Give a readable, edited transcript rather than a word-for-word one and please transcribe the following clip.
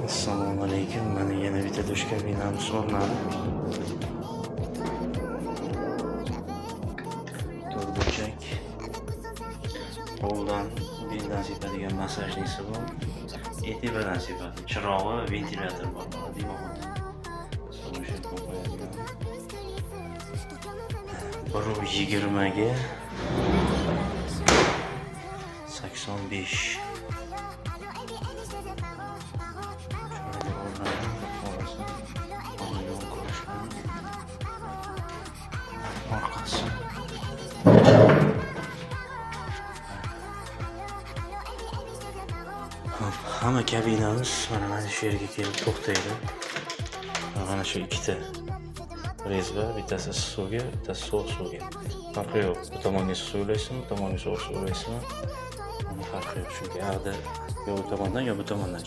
Assalomu alaykum. Mana yana bitta dush kabinamiz o'rnadi. To'rtburchak. Qo'ldan beldan sepadigan masajnisi bor. E'tibordan sepadi. Chirog'i va ventilyator bor. Demoqda. So'rashib qo'yadigan. 120 ga 85. Orqasi. Hamma kabinamiz mana shu yerga kelib to'xtaydi. Mana shu ikkita rezba, bittasi suvga, bittasi sovuq suvga. Farqi yo'q. Bu tomonga suv ulasizmi, bu tomonga sovuq suv ulasizmi? Buni farqi yo'q. Chunki ag'da yo bu tomondan, yo bu tomondan